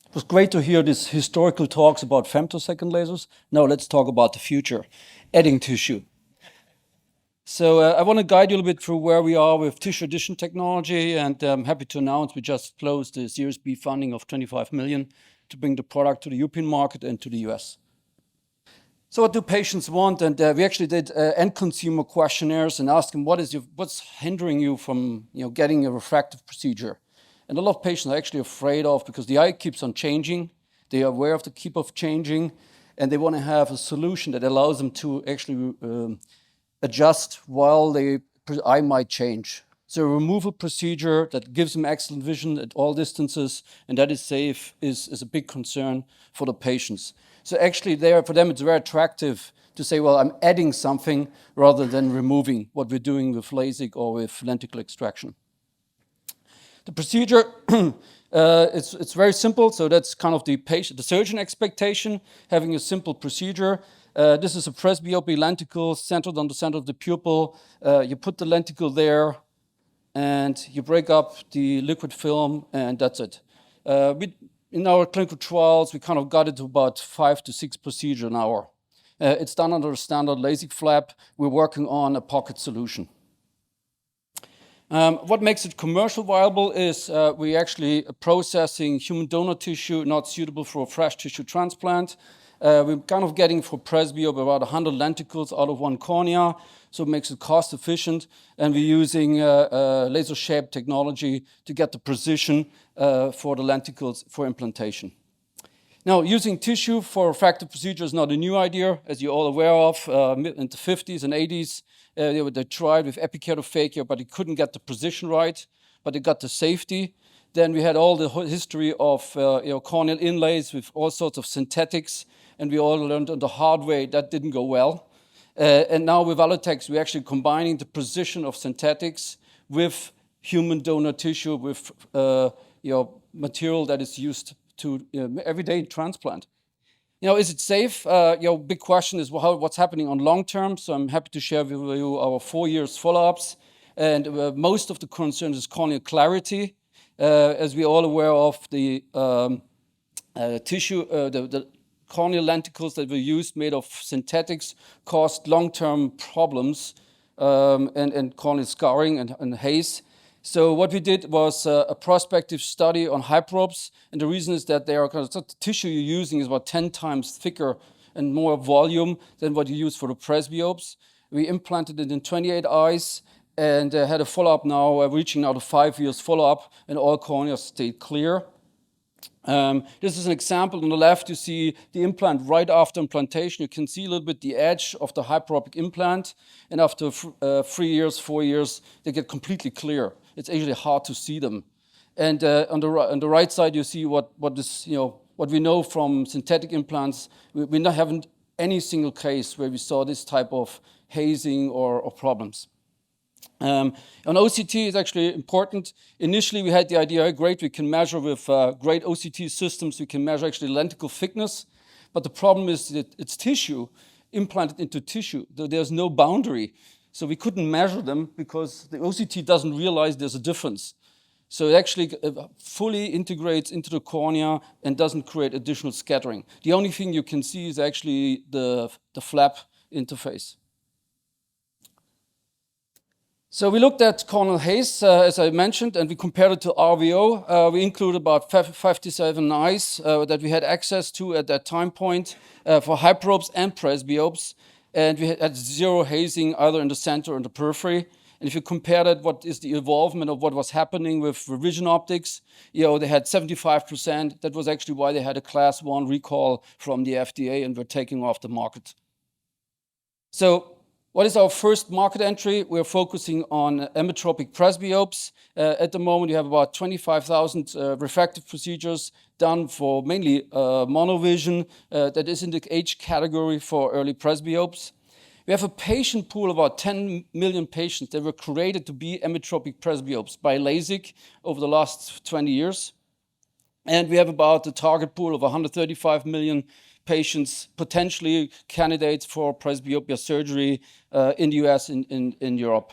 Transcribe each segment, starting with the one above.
It was great to hear these historical talks about femtosecond lasers. Now let's talk about the future, adding tissue. So I want to guide you a little bit through where we are with tissue addition technology, and I'm happy to announce we just closed the Series B funding of 25 million to bring the product to the European market and to the US. So what do patients want? And we actually did end consumer questionnaires and asked them what's hindering you from getting a refractive procedure. And a lot of patients are actually afraid of, because the eye keeps on changing, they are aware of the keep of changing, and they want to have a solution that allows them to actually adjust while the eye might change. So a removal procedure that gives them excellent vision at all distances and that is safe is a big concern for the patients. So actually for them it's very attractive to say, well, I'm adding something rather than removing what we're doing with LASIK or with lenticle extraction. The procedure, it's very simple. So that's kind of the surgeon expectation, having a simple procedure. This is a presbyopia lenticle centered on the center of the pupil. You put the lenticle there and you break up the liquid film and that's it. In our clinical trials, we kind of got it to about 5 to 6 procedures an hour. It's done under a standard LASIK flap. We're working on a pocket solution. What makes it commercial viable is we actually processing human donor tissue not suitable for a fresh tissue transplant. We're kind of getting for presbyopia about 100 lenticles out of one cornea, so it makes it cost efficient. And we're using laser shape technology to get the precision for the lenticles for implantation. Now, using tissue for refractive procedure is not a new idea, as you're all aware of. In the 50s and 80s, they tried with epikeratofakia, but they couldn't get the precision right, but they got the safety. Then we had all the history of corneal inlays with all sorts of synthetics, and we all learned on the hard way that didn't go well. And now with Allotex, we're actually combining the precision of synthetics with human donor tissue, with material that is used to everyday transplant. Is it safe? Big question is what's happening on long term. So I'm happy to share with you our 4 years follow-ups. And most of the concern is corneal clarity. As we're all aware of, the tissue, the corneal lenticles that were used made of synthetics caused long-term problems and corneal scarring and haze. So what we did was a prospective study on hyperopes, and the reason is that the tissue you're using is about 10 times thicker and more volume than what you use for the presbyopes. We implanted it in 28 eyes and had a follow-up now, reaching out to 5 years follow-up, and all corneas stayed clear. This is an example. On the left, you see the implant right after implantation. You can see a little bit the edge of the hyperopic implant, and after 3 years, 4 years, they get completely clear. It's actually hard to see them. And on the right side, you see what we know from synthetic implants. We haven't any single case where we saw this type of hazing or problems. On OCT is actually important. Initially, we had the idea, great, we can measure with great OCT systems, we can measure actually lenticle thickness, but the problem is that it's tissue implanted into tissue. There's no boundary. So we couldn't measure them because the OCT doesn't realize there's a difference. So it actually fully integrates into the cornea and doesn't create additional scattering. The only thing you can see is actually the flap interface. So we looked at corneal haze, as I mentioned, and we compared it to RVO. We included about 57 eyes that we had access to at that time point for hyperopes and presbyopes. And we had zero hazing either in the center or in the periphery. And if you compare that, what is the involvement of what was happening with revision optics, they had 75%. That was actually why they had a class 1 recall from the FDA and were taking off the market. So what is our first market entry? We're focusing on emmetropic presbyopes. At the moment, you have about 25,000 refractive procedures done for mainly monovision that is in the age category for early presbyopes. We have a patient pool of about 10 million patients that were created to be emmetropic presbyopes by LASIK over the last 20 years. And we have about a target pool of 135 million patients, potentially candidates for presbyopia surgery in the US and in Europe.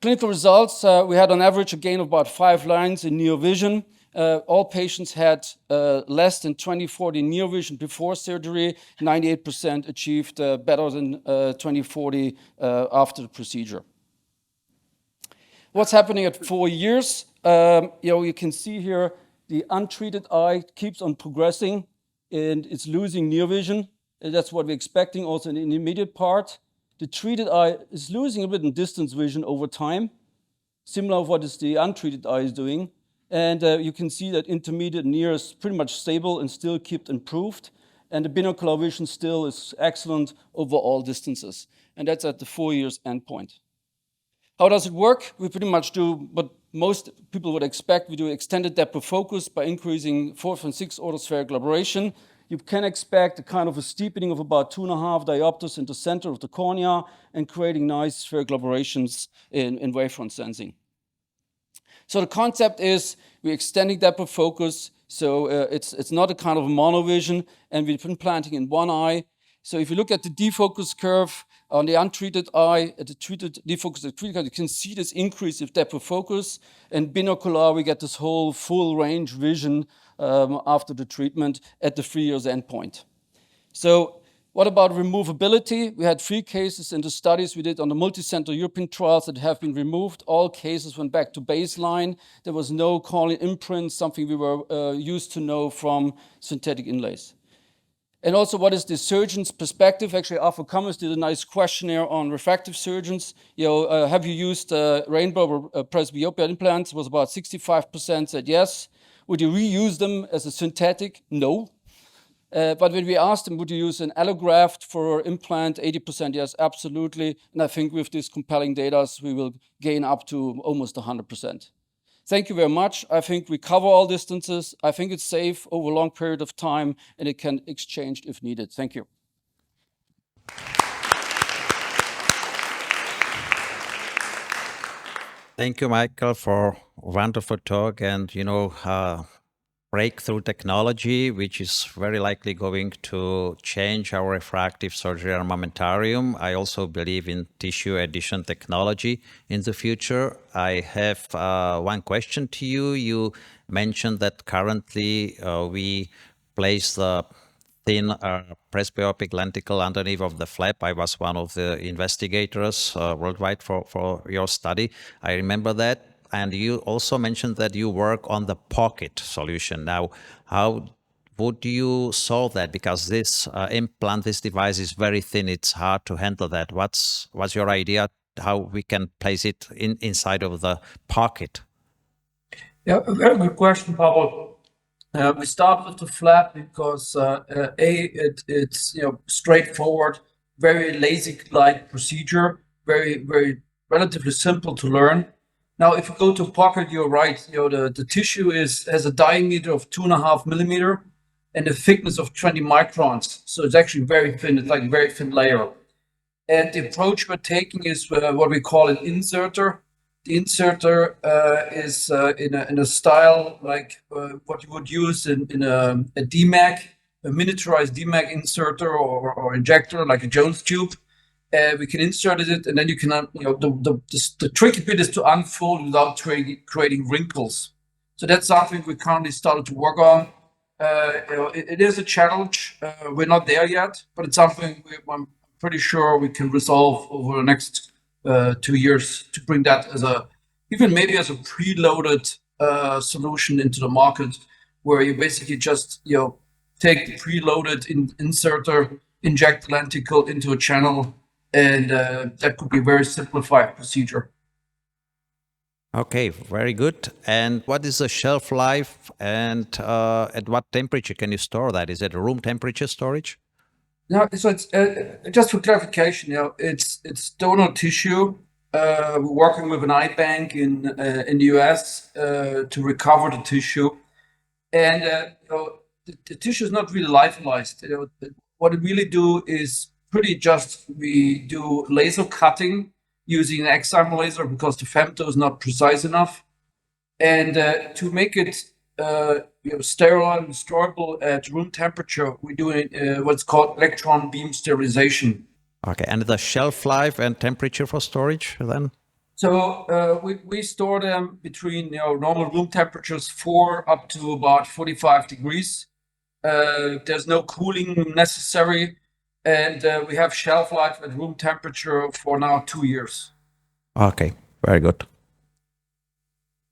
Clinical results, we had on average a gain of about 5 lines in near vision. All patients had less than 20/40 near vision before surgery. 98% achieved better than 20/40 after the procedure. What's happening at 4 years? You can see here the untreated eye keeps on progressing and it's losing near vision. And that's what we're expecting also in the immediate part. The treated eye is losing a bit in distance vision over time, similar to what is the untreated eye is doing. And you can see that intermediate near is pretty much stable and still kept improved. And the binocular vision still is excellent over all distances. And that's at the 4 years endpoint. How does it work? We pretty much do what most people would expect. We do extended depth of focus by increasing 4th and 6th order spherical aberration. You can expect a kind of a steepening of about 2.5 diopters in the center of the cornea and creating nice spherical aberrations in wavefront sensing. So the concept is we're extending depth of focus. So it's not a kind of monovision, and we're implanting in one eye. So if you look at the defocus curve on the untreated eye, at the treated defocus, the treated eye, you can see this increase of depth of focus. And binocular, we get this whole full range vision after the treatment at the 3 years endpoint. So what about removability? We had 3 cases in the studies we did on the multicenter European trials that have been removed. All cases went back to baseline. There was no corneal imprint, something we were used to know from synthetic inlays. And also, what is the surgeon's perspective? Actually, Arthur Cummins did a nice questionnaire on refractive surgeons. Have you used rainbow or presbyopia implants? It was about 65% said yes. Would you reuse them as a synthetic? No. But when we asked them, would you use an allograft for implant? 80% yes, absolutely. And I think with this compelling data, we will gain up to almost 100%. Thank you very much. I think we cover all distances. I think it's safe over a long period of time, and it can exchange if needed. Thank you. Thank you, Michael, for a wonderful talk and, breakthrough technology, which is very likely going to change our refractive surgery armamentarium. I also believe in tissue addition technology in the future. I have one question to you. You mentioned that currently we place the thin presbyopic lenticle underneath of the flap. I was one of the investigators worldwide for your study. I remember that. And you also mentioned that you work on the pocket solution. Now, how would you solve that? Because this implant, this device is very thin. It's hard to handle that. What's your idea how we can place it inside of the pocket? Yeah, a very good question, Pablo. We start with the flap because it's straightforward, very LASIK-like procedure, very relatively simple to learn. Now, if you go to pocket, you're right. The tissue has a diameter of 2.5 millimeter and a thickness of 20 microns. So it's actually very thin. It's like a very thin layer. And the approach we're taking is what we call an inserter. The inserter is in a style like what you would use in a DMAC, a miniaturized DMAC inserter or injector, like a Jones tube. We can insert it, and then you can, the tricky bit is to unfold without creating wrinkles. So that's something we currently started to work on. It is a challenge. We're not there yet, but it's something I'm pretty sure we can resolve over the next 2 years to bring that even maybe as a preloaded solution into the market, where you basically just take the preloaded inserter, inject the lenticle into a channel, and that could be a very simplified procedure. Okay, very good. And what is the shelf life, and at what temperature can you store that? Is it a room temperature storage? No, so it's just for clarification. It's donor tissue. We're working with an eye bank in the US to recover the tissue, and the tissue is not really lyophilized. What we really do is we do laser cutting using an excimer laser because the femto is not precise enough, and to make it sterile and storable at room temperature, we're doing what's called electron beam sterilization. Okay, and the shelf life and temperature for storage then? So we store them between normal room temperatures 4 up to about 45 degrees. There's no cooling necessary, and we have shelf life at room temperature for now 2 years. Okay, very good.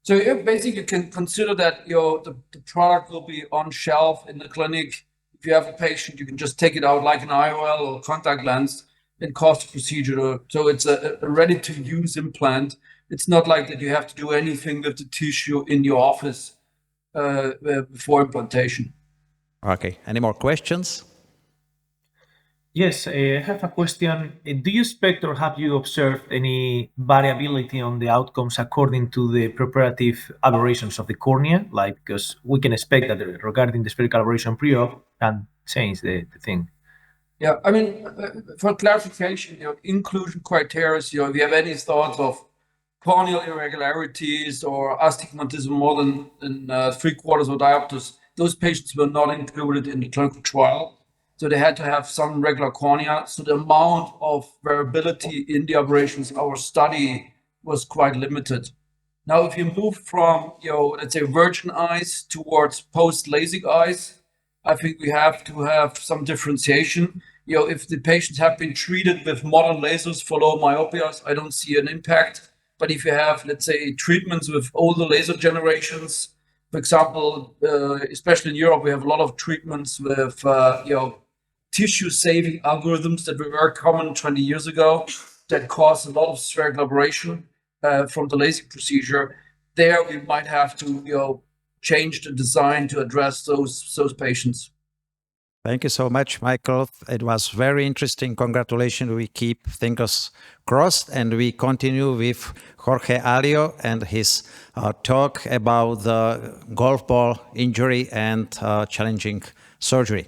So basically, you can consider that the product will be on shelf in the clinic. If you have a patient, you can just take it out like an IOL or contact lens and cost the procedure. So it's a ready-to-use implant. It's not like that you have to do anything with the tissue in your office before implantation. Okay, any more questions? Yes, I have a question. Do you expect or have you observed any variability on the outcomes according to the preparative aberrations of the cornea? Like, because we can expect that regarding the spherical aberration pre-op can change the thing. Yeah, I mean, for clarification, inclusion criteria, if you have any thoughts of corneal irregularities or astigmatism more than 3/4 of diopters, those patients were not included in the clinical trial. So they had to have some regular cornea. So the amount of variability in the aberrations in our study was quite limited. Now, if you move from, let's say virgin eyes towards post-LASIK eyes, I think we have to have some differentiation. If the patients have been treated with modern lasers for low myopias, I don't see an impact. But if you have, let's say, treatments with older laser generations, for example, especially in Europe, we have a lot of treatments with, tissue-saving algorithms that were very common 20 years ago that caused a lot of spherical aberration from the LASIK procedure. There, we might have to, change the design to address those patients. Thank you so much, Michael. It was very interesting. Congratulations. We keep fingers crossed, and we continue with Jorge Alio and his talk about the golf ball injury and challenging surgery.